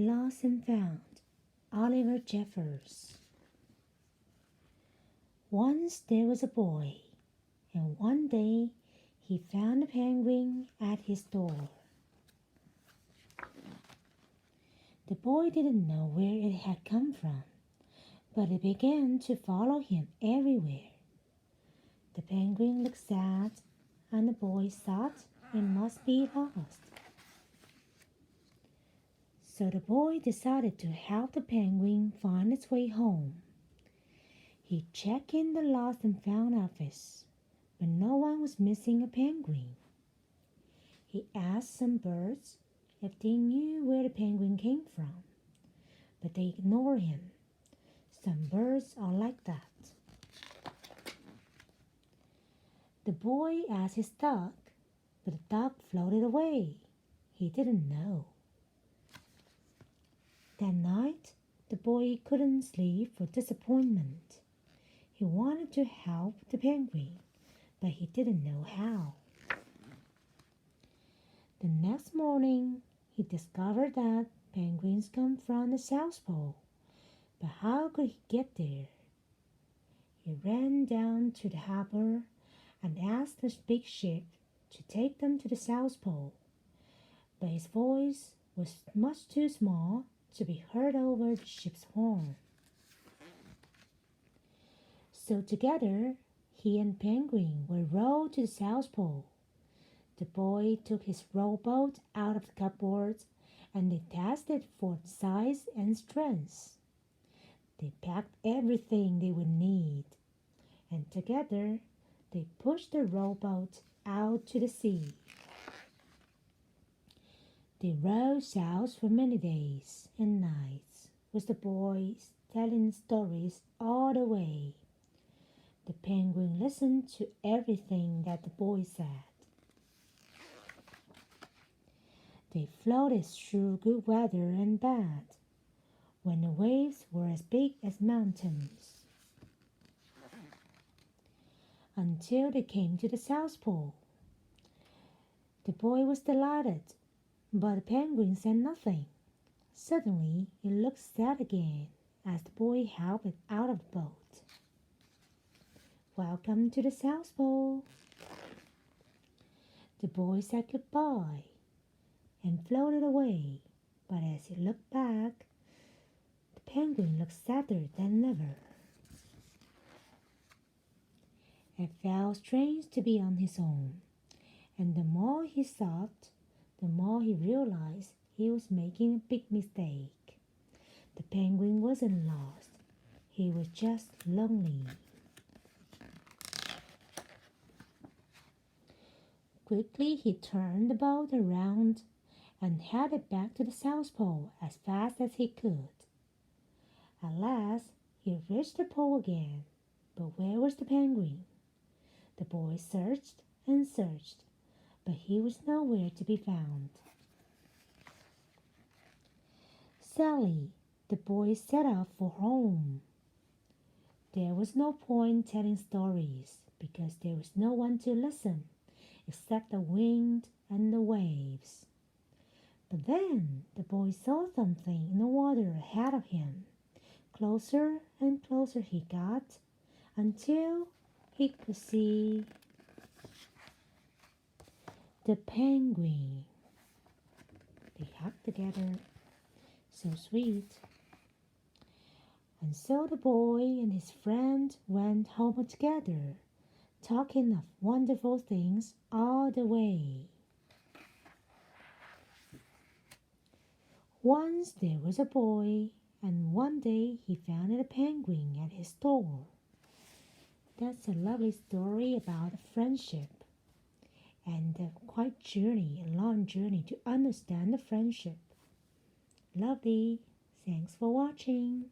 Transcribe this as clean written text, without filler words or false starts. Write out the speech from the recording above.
Lost and Found, Oliver Jeffers. Once there was a boy, and one day he found a penguin at his door. The boy didn't know where it had come from, but it began to follow him everywhere. The penguin looked sad, and the boy thought it must be lost. So the boy decided to help the penguin find its way home. He checked in the Lost and Found office, but no one was missing a penguin. He asked some birds if they knew where the penguin came from, but they ignored him. Some birds are like that. The boy asked his duck, but the duck floated away. He didn't know. That night, the boy couldn't sleep for disappointment. He wanted to help the penguin, but he didn't know how. The next morning, he discovered that penguins come from the South Pole, but how could he get there? He ran down to the harbor and asked the big ship to take them to the South Pole, but his voice was much too small to be heard over the ship's horn. So together, he and Penguin were rowed to the South Pole. The boy took his rowboat out of the cupboard and they tested for size and strength. They packed everything they would need, and together they pushed the rowboat out to the sea. They rowed south for many days and nights, with the boys telling stories all the way. The penguin listened to everything that the boy said. They floated through good weather and bad, when the waves were as big as mountains, until they came to the South Pole. The boy was delighted, but the penguin said nothing. Suddenly, it looked sad again as the boy helped it out of the boat. "Welcome to the South Pole." The boy said goodbye and floated away, but as he looked back, the penguin looked sadder than ever. It felt strange to be on his own, and the more he thought, the more he realized he was making a big mistake. The penguin wasn't lost. He was just lonely. Quickly he turned the boat around and headed back to the South Pole as fast as he could. At last he reached the pole again, but where was the penguin? The boy searched and searched, but he was nowhere to be found. Sadly, the boy set off for home. There was no point telling stories because there was no one to listen except the wind and the waves. But then the boy saw something in the water ahead of him. Closer and closer he got until he could see the penguin. They hugged together, so sweet. And so the boy and his friend went home together, talking of wonderful things all the way. Once there was a boy, and one day he found a penguin at his door. That's a lovely story about friendship and a long journey to understand the friendship. Lovely. Thanks for watching.